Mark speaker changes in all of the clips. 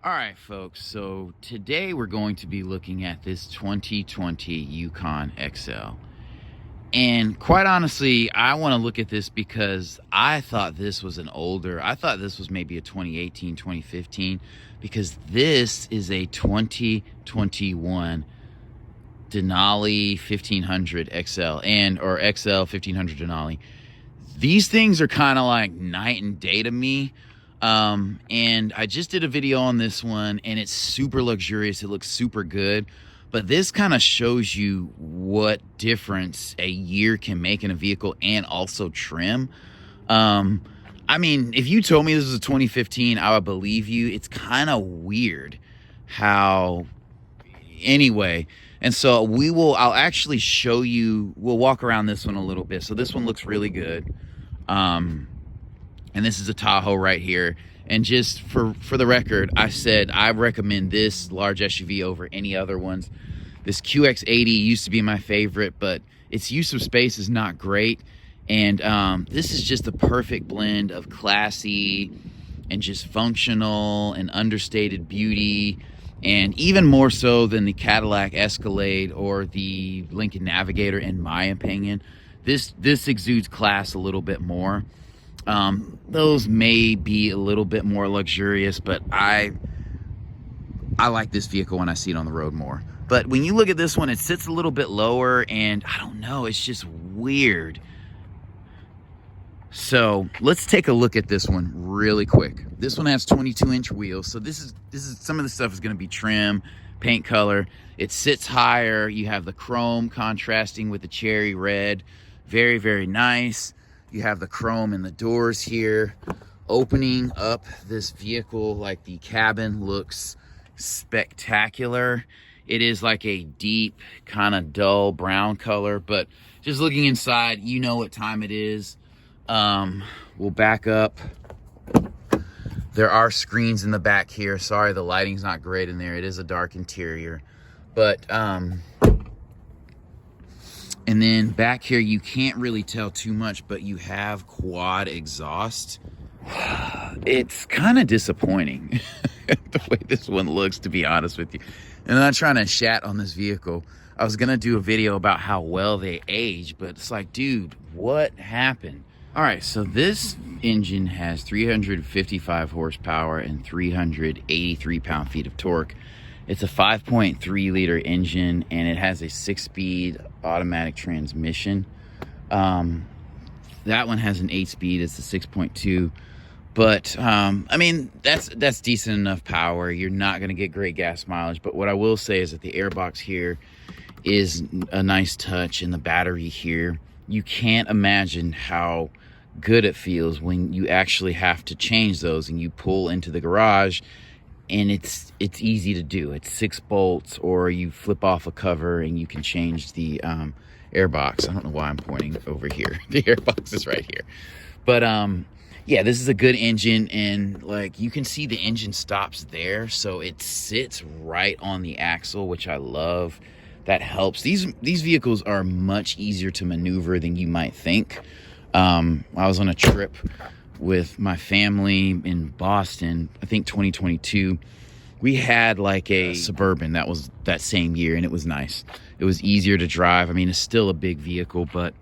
Speaker 1: All right, folks, so today we're going to be looking at this 2020 Yukon XL. And quite honestly, I want to look at this because I thought this was I thought this was maybe a 2018, 2015, because this is a 2021 Denali 1500 XL or XL 1500 Denali. These things are kind of like night and day to me. And I just did a video on this one and it's super luxurious. It looks super good, but this kind of shows you what difference a year can make in a vehicle and also trim. I mean, if you told me this was a 2015, I would believe you. It's kind of weird how, anyway. And so I'll actually show you, we'll walk around this one a little bit. So this one looks really good. And this is a Tahoe right here. And just for the record, I said I recommend this large SUV over any other ones. This QX80 used to be my favorite, but its use of space is not great. And this is just the perfect blend of classy and just functional and understated beauty. And even more so than the Cadillac Escalade or the Lincoln Navigator, in my opinion. This exudes class a little bit more. Those may be a little bit more luxurious, but I like this vehicle when I see it on the road more. But when you look at this one, it sits a little bit lower, and I don't know, it's just weird. So let's take a look at this one really quick. This one has 22-inch wheels, so this is some of the stuff is going to be trim, paint color. It sits higher. You have the chrome contrasting with the cherry red. Very, very nice. You have the chrome in the doors here. Opening up this vehicle, like the cabin looks spectacular. It is like a deep, kind of dull brown color, but just looking inside, you know what time it is. We'll back up. There are screens in the back here. Sorry, the lighting's not great in there. It is a dark interior, but and then back here, you can't really tell too much, but you have quad exhaust. It's kind of disappointing the way this one looks, to be honest with you. And I'm not trying to chat on this vehicle. I was gonna do a video about how well they age, but it's like, dude, what happened? All right, so this engine has 355 horsepower and 383 pound-feet of torque. It's a 5.3 liter engine, and it has a 6-speed automatic transmission. That one has an 8-speed. It's a 6.2. But I mean, that's decent enough power. You're not going to get great gas mileage. But what I will say is that the airbox here is a nice touch, and the battery here, you can't imagine how good it feels when you actually have to change those and you pull into the garage. And it's easy to do. It's 6 bolts, or you flip off a cover and you can change the airbox. I don't know why I'm pointing over here. The airbox is right here. But yeah, this is a good engine, and like you can see the engine stops there, so it sits right on the axle, which I love. That helps. These vehicles are much easier to maneuver than you might think. I was on a trip with my family in Boston, I think 2022. We had like a Suburban that was that same year, and it was nice. It was easier to drive. I mean, it's still a big vehicle, but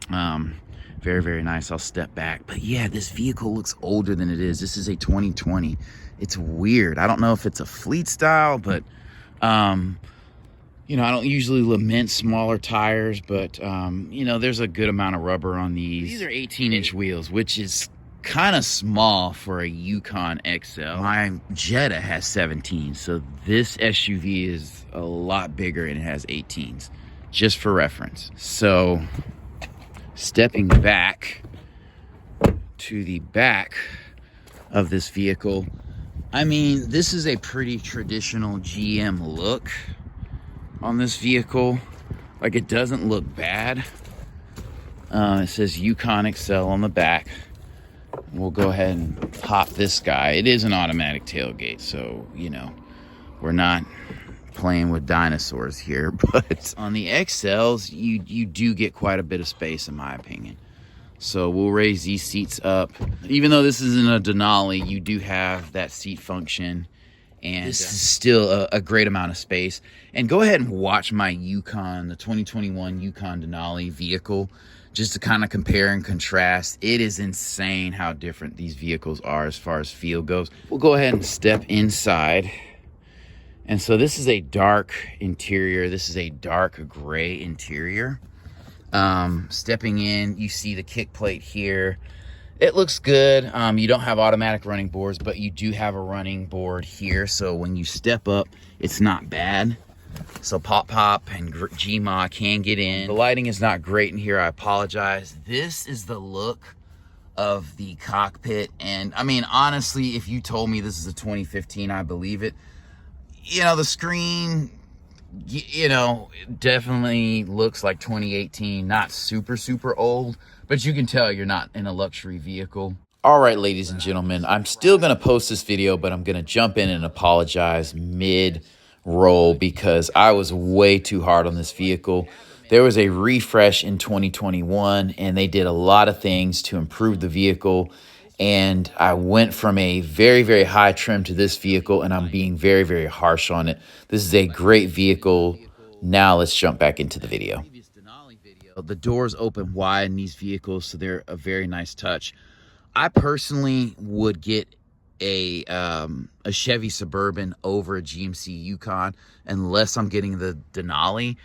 Speaker 1: very, very nice. I'll step back. But yeah, this vehicle looks older than it is. This is a 2020. It's weird. I don't know if it's a fleet style, but you know, I don't usually lament smaller tires, but, you know, there's a good amount of rubber on these. These are 18-inch wheels, which is kind of small for a Yukon XL. My Jetta has 17, so this SUV is a lot bigger and it has 18s, just for reference. So, stepping back to the back of this vehicle, I mean, this is a pretty traditional GM look on this vehicle. Like, it doesn't look bad. It says Yukon XL on the back. We'll go ahead and pop this guy. It is an automatic tailgate, so you know, we're not playing with dinosaurs here. But on the XLs, you do get quite a bit of space, in my opinion. So we'll raise these seats up. Even though this isn't a Denali, you do have that seat function. And this is still a great amount of space. And go ahead and watch my Yukon, the 2021 Yukon Denali vehicle, just to kind of compare and contrast. It is insane how different these vehicles are as far as feel goes. We'll go ahead and step inside. And so this is a dark interior. This is a dark gray interior. Stepping in, you see the kick plate here. It looks good. You don't have automatic running boards, but you do have a running board here. So when you step up, it's not bad. So Pop and Gma can get in. The lighting is not great in here. I apologize. This is the look of the cockpit. And I mean, honestly, if you told me this is a 2015, I believe it. You know, the screen, you know, definitely looks like 2018, not super old, but you can tell you're not in a luxury vehicle. All right, ladies and gentlemen, I'm still going to post this video, but I'm going to jump in and apologize mid-roll because I was way too hard on this vehicle. There was a refresh in 2021, and they did a lot of things to improve the vehicle. And I went from a very high trim to this vehicle, and I'm being very harsh on it. This is a great vehicle. Now let's jump back into the video. The doors open wide in these vehicles, so they're a very nice touch. I personally would get a Chevy Suburban over a GMC Yukon unless I'm getting the Denali,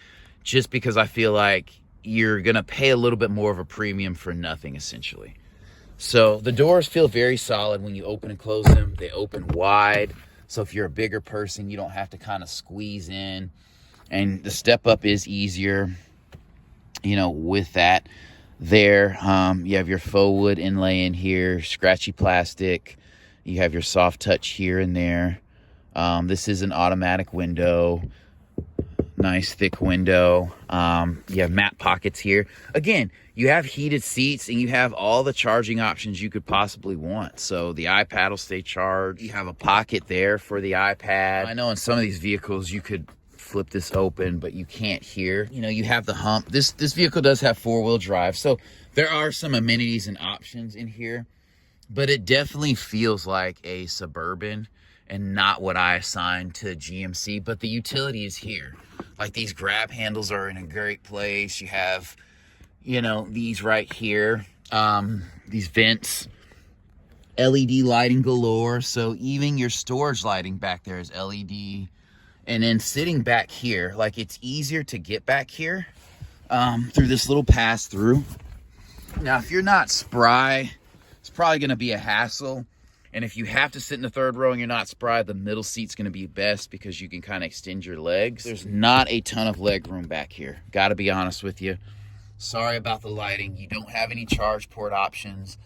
Speaker 1: just because I feel like you're gonna pay a little bit more of a premium for nothing, essentially. So the doors feel very solid when you open and close them. They open wide, so if you're a bigger person, you don't have to kind of squeeze in, and the step up is easier. You know, with that there, you have your faux wood inlay in here, scratchy plastic. You have your soft touch here and there. This is an automatic window, nice thick window. You have matte pockets here. Again, you have heated seats and you have all the charging options you could possibly want. So the iPad will stay charged. You have a pocket there for the iPad. I know in some of these vehicles you could flip this open, but you can't here. You know, you have the hump. This vehicle does have 4-wheel drive, so there are some amenities and options in here, but it definitely feels like a Suburban and not what I assigned to GMC. But the utility is here. Like, these grab handles are in a great place. You have, you know, these right here, these vents, LED lighting galore. So even your storage lighting back there is LED. And then sitting back here, like, it's easier to get back here through this little pass through. Now, if you're not spry, it's probably going to be a hassle. And if you have to sit in the third row and you're not spry, the middle seat's going to be best because you can kind of extend your legs. There's not a ton of leg room back here. Got to be honest with you. Sorry about the lighting. You don't have any charge port options.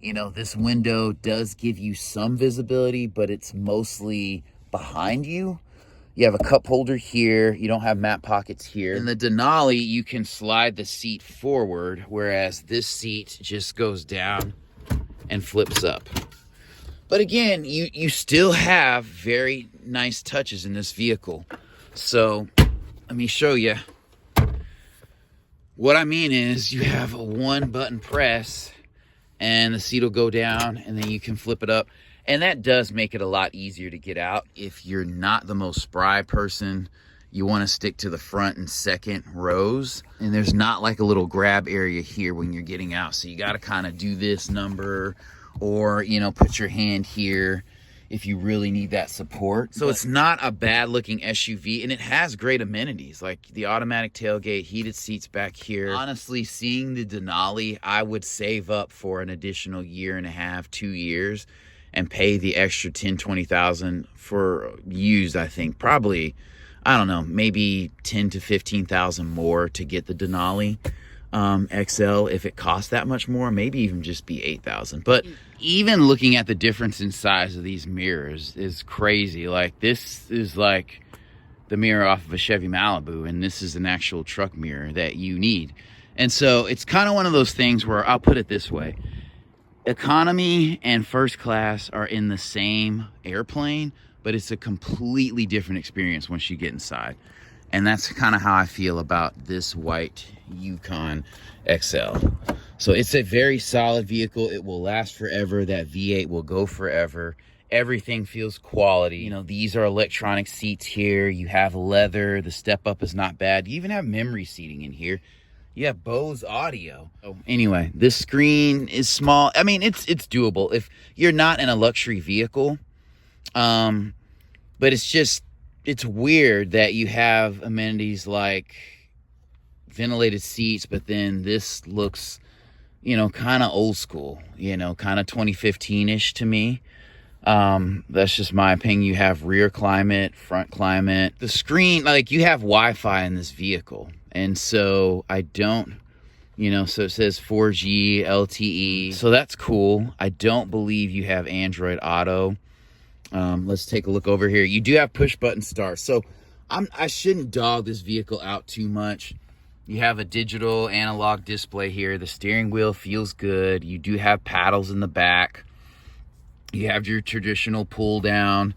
Speaker 1: You know, this window does give you some visibility, but it's mostly behind you. You have a cup holder here. You don't have matte pockets here. In the Denali, you can slide the seat forward, whereas this seat just goes down and flips up. But again, you still have very nice touches in this vehicle. So let me show you. What I mean is you have a 1-button press and the seat will go down and then you can flip it up. And that does make it a lot easier to get out. If you're not the most spry person, you want to stick to the front and second rows. And there's not like a little grab area here when you're getting out. So you got to kind of do this number, or, you know, put your hand here if you really need that support. So it's not a bad looking SUV, and it has great amenities like the automatic tailgate, heated seats back here. Honestly, seeing the Denali, I would save up for an additional 1.5 to 2 years and pay the extra 10,000 to 20,000 for used. I think probably, I don't know, maybe 10,000 to 15,000 more to get the Denali XL. If it costs that much more, maybe even just be 8,000. But even looking at the difference in size of these mirrors is crazy. Like, this is like the mirror off of a Chevy Malibu, and this is an actual truck mirror that you need. And so it's kind of one of those things where, I'll put it this way: economy and first class are in the same airplane, but it's a completely different experience once you get inside. And that's kind of how I feel about this white Yukon XL. So it's a very solid vehicle. It will last forever. That V8 will go forever. Everything feels quality. You know, these are electronic seats here. You have leather. The step up is not bad. You even have memory seating in here. You have Bose audio. Oh, anyway, this screen is small. I mean, it's doable if you're not in a luxury vehicle. But it's weird that you have amenities like ventilated seats, but then this looks, you know, kind of old school, you know, kind of 2015-ish to me. That's just my opinion. You have rear climate, front climate. The screen, like, you have Wi-Fi in this vehicle. And so I don't, you know, so it says 4G LTE. So that's cool. I don't believe you have Android Auto. Let's take a look over here. You do have push button start. So I shouldn't dog this vehicle out too much. You have a digital analog display here. The steering wheel feels good. You do have paddles in the back. You have your traditional pull down,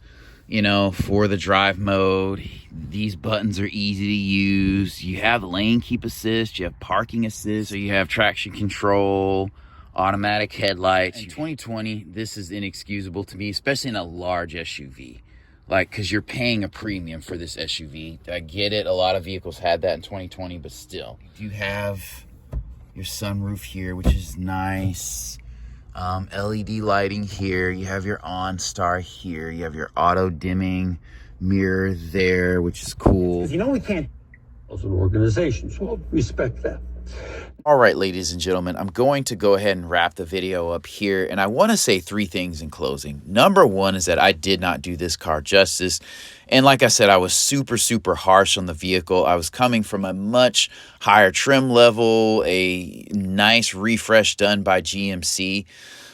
Speaker 1: you know, for the drive mode. These buttons are easy to use. You have lane keep assist. You have parking assist. So you have traction control, automatic headlights. In 2020, this is inexcusable to me, especially in a large SUV. Like, because you're paying a premium for this SUV. I get it. A lot of vehicles had that in 2020, but still. You have your sunroof here, which is nice. LED lighting here. You have your OnStar here. You have your auto dimming mirror there, which is cool.
Speaker 2: You know, we can't as an organization, so respect that.
Speaker 1: All right, ladies and gentlemen, I'm going to go ahead and wrap the video up here. And I want to say three things in closing. Number one is that I did not do this car justice. And like I said, I was super, super harsh on the vehicle. I was coming from a much higher trim level, a nice refresh done by GMC.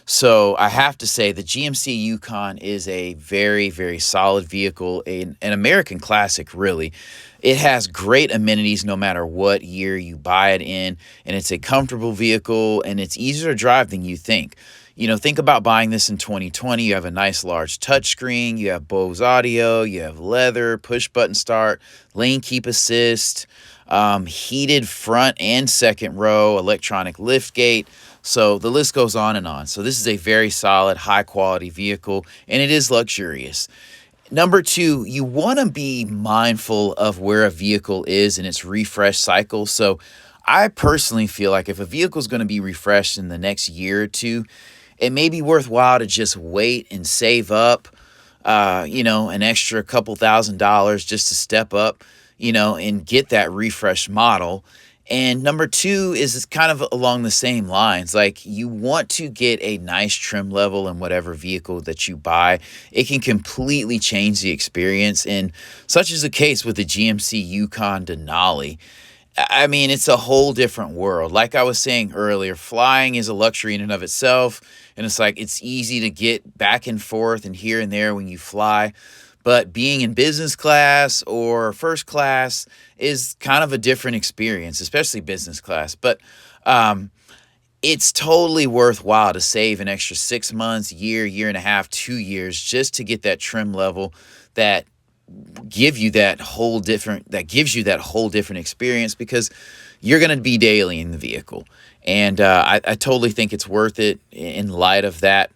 Speaker 1: So I have to say the GMC Yukon is a very, very solid vehicle, an American classic, really. It has great amenities no matter what year you buy it in, and it's a comfortable vehicle, and it's easier to drive than you think. You know, think about buying this in 2020. You have a nice large touchscreen, you have Bose audio, you have leather, push button start, lane keep assist, heated front and second row, electronic lift gate. So the list goes on and on. So this is a very solid, high quality vehicle, and it is luxurious. Number two, you want to be mindful of where a vehicle is in its refresh cycle. So I personally feel like if a vehicle is going to be refreshed in the next year or two, it may be worthwhile to just wait and save up, you know, an extra couple $1,000s just to step up, you know, and get that refresh model. And number two is kind of along the same lines. Like, you want to get a nice trim level in whatever vehicle that you buy. It can completely change the experience. And such is the case with the GMC Yukon Denali. I mean, it's a whole different world. Like I was saying earlier, flying is a luxury in and of itself. And it's like, it's easy to get back and forth and here and there when you fly. But being in business class or first class is kind of a different experience, especially business class. But it's totally worthwhile to save an extra 6 months, year and a half, 2 years just to get that trim level that gives you that whole different experience, because you're going to be daily in the vehicle. And I totally think it's worth it in light of that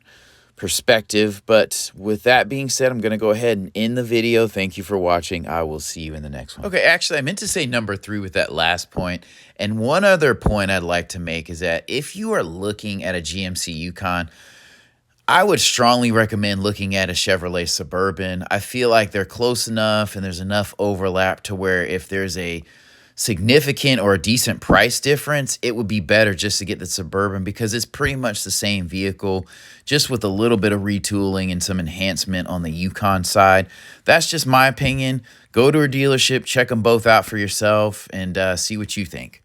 Speaker 1: perspective. But with that being said, I'm going to go ahead and end the video. Thank you for watching. I will see you in the next one. Okay, actually, I meant to say number 3 with that last point. And one other point I'd like to make is that if you are looking at a GMC Yukon, I would strongly recommend looking at a Chevrolet Suburban. I feel like they're close enough and there's enough overlap to where if there's a significant or a decent price difference, it would be better just to get the Suburban, because it's pretty much the same vehicle, just with a little bit of retooling and some enhancement on the Yukon side. That's just my opinion. Go to a dealership, check them both out for yourself, and see what you think.